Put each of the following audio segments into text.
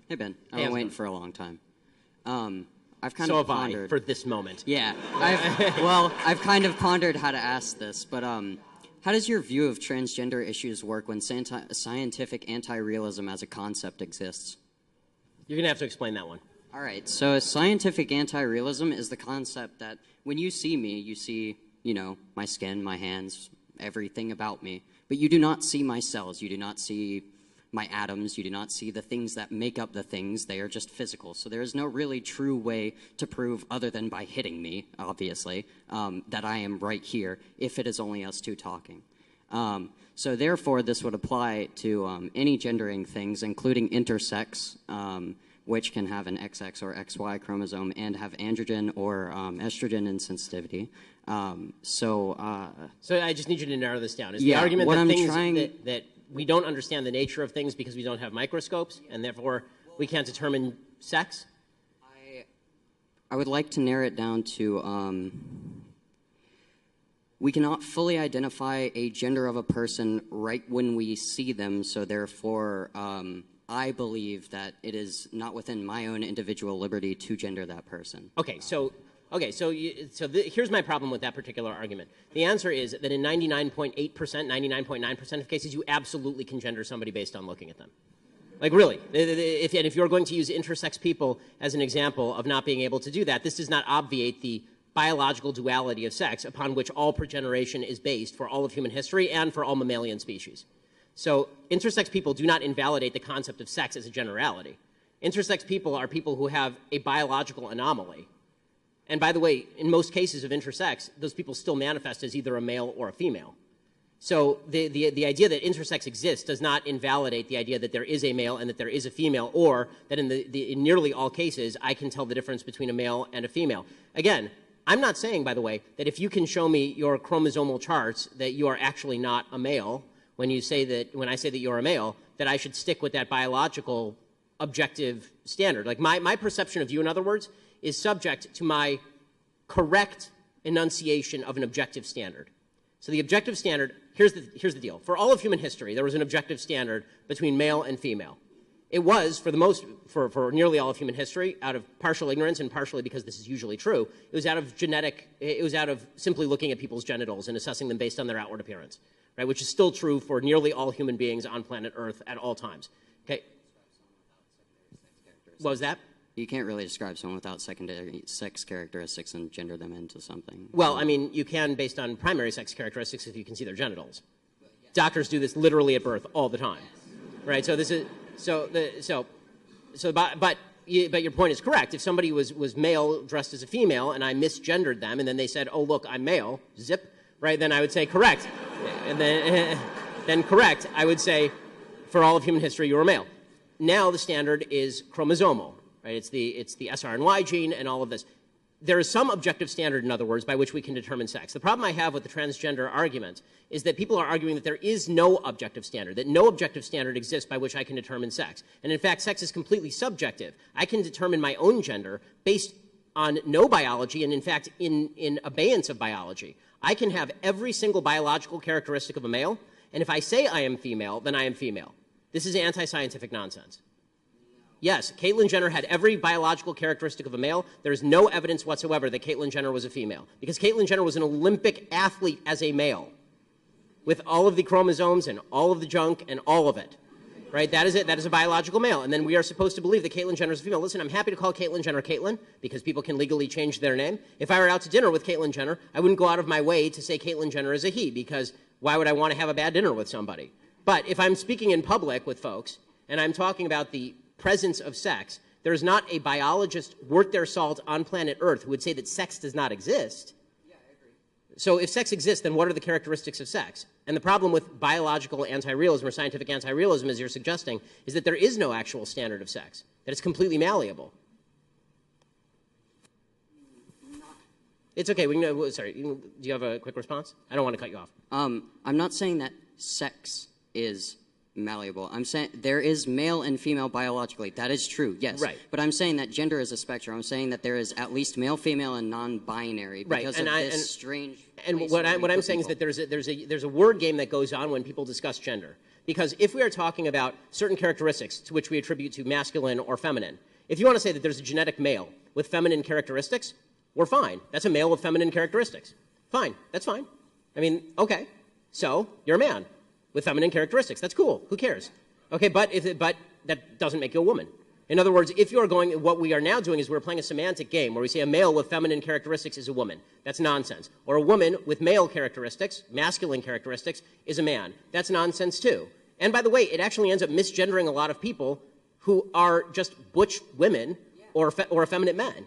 Hey, Ben. I've Hey, been waiting for a long time. I've kind So of have pondered. I, for this moment. Yeah. I've kind of pondered how to ask this, but how does your view of transgender issues work when scientific anti-realism as a concept exists? You're going to have to explain that one. All right. So scientific anti-realism is the concept that when you see me, you see, my skin, my hands, everything about me, but you do not see my cells. You do not see my atoms. You do not see the things that make up the things. They are just physical. So there is no really true way to prove, other than by hitting me, obviously, that I am right here, if it is only us two talking. So therefore, this would apply to any gendering things, including intersex, which can have an XX or XY chromosome and have androgen or estrogen insensitivity. So I just need you to narrow this down. Is yeah, the argument what that I'm things trying... that we don't understand the nature of things because we don't have microscopes, and therefore we can't determine sex? I would like to narrow it down to we cannot fully identify a gender of a person right when we see them, so therefore I believe that it is not within my own individual liberty to gender that person. Here's my problem with that particular argument. The answer is that in 99.8%, 99.9% of cases, you absolutely can gender somebody based on looking at them. Like, really. If you're going to use intersex people as an example of not being able to do that, this does not obviate the biological duality of sex upon which all progeneration is based for all of human history and for all mammalian species. So intersex people do not invalidate the concept of sex as a generality. Intersex people are people who have a biological anomaly. And by the way, in most cases of intersex, those people still manifest as either a male or a female. So the idea that intersex exists does not invalidate the idea that there is a male and that there is a female, or that in nearly all cases, I can tell the difference between a male and a female. Again, I'm not saying, by the way, that if you can show me your chromosomal charts that you are actually not a male, when I say that you're a male, that I should stick with that biological objective standard. Like my perception of you, in other words, is subject to my correct enunciation of an objective standard. So the objective standard, here's the deal. For all of human history, there was an objective standard between male and female. It was, for nearly all of human history, out of partial ignorance and partially because this is usually true, it was out of simply looking at people's genitals and assessing them based on their outward appearance, right? Which is still true for nearly all human beings on planet Earth at all times. Okay. What was that? You can't really describe someone without secondary sex characteristics and gender them into something. Well, I mean, you can based on primary sex characteristics if you can see their genitals. Doctors do this literally at birth all the time, right? So this is but your point is correct. If somebody was male dressed as a female and I misgendered them, and then they said, "Oh, look, I'm male," zip, right? Then I would say correct, and then correct. I would say, for all of human history, you were male. Now the standard is chromosomal. Right? It's the SRNY gene and all of this. There is some objective standard, in other words, by which we can determine sex. The problem I have with the transgender argument is that people are arguing that there is no objective standard, that no objective standard exists by which I can determine sex. And in fact, sex is completely subjective. I can determine my own gender based on no biology and, in fact, in abeyance of biology. I can have every single biological characteristic of a male, and if I say I am female, then I am female. This is anti-scientific nonsense. Yes, Caitlyn Jenner had every biological characteristic of a male. There is no evidence whatsoever that Caitlyn Jenner was a female, because Caitlyn Jenner was an Olympic athlete as a male, with all of the chromosomes and all of the junk and all of it. Right? That is it. That is a biological male. And then we are supposed to believe that Caitlyn Jenner is a female. Listen, I'm happy to call Caitlyn Jenner Caitlyn, because people can legally change their name. If I were out to dinner with Caitlyn Jenner, I wouldn't go out of my way to say Caitlyn Jenner is a he, because why would I want to have a bad dinner with somebody? But if I'm speaking in public with folks, and I'm talking about the presence of sex, there is not a biologist worth their salt on planet Earth who would say that sex does not exist. Yeah, I agree. So if sex exists, then what are the characteristics of sex? And the problem with biological anti-realism or scientific anti-realism, as you're suggesting, is that there is no actual standard of sex, that it's completely malleable. It's okay. Sorry, do you have a quick response? I don't want to cut you off. I'm not saying that sex is malleable. I'm saying there is male and female biologically. That is true, yes. Right. But I'm saying that gender is a spectrum. I'm saying that there is at least male, female, and non-binary because of this strange. And what I'm saying is that there's a word game that goes on when people discuss gender. Because if we are talking about certain characteristics to which we attribute to masculine or feminine, if you want to say that there's a genetic male with feminine characteristics, we're fine. That's a male with feminine characteristics. Fine. That's fine. I mean, okay. So you're a man with feminine characteristics. That's cool. Who cares? Okay, but that doesn't make you a woman. In other words, if you're going, what we are now doing is we're playing a semantic game where we say a male with feminine characteristics is a woman. That's nonsense. Or a woman with male characteristics, masculine characteristics, is a man. That's nonsense too. And by the way, it actually ends up misgendering a lot of people who are just butch women or effeminate men.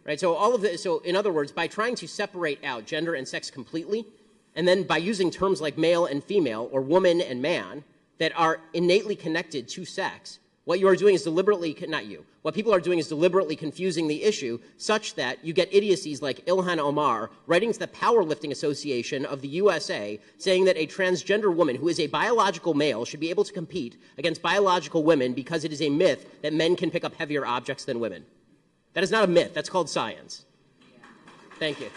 Right? So all of this, so in other words, by trying to separate out gender and sex completely, and then by using terms like male and female or woman and man that are innately connected to sex, what you are doing is deliberately, not you, what people are doing is deliberately confusing the issue such that you get idiocies like Ilhan Omar writing to the Powerlifting Association of the USA saying that a transgender woman who is a biological male should be able to compete against biological women because it is a myth that men can pick up heavier objects than women. That is not a myth. That's called science. Thank you.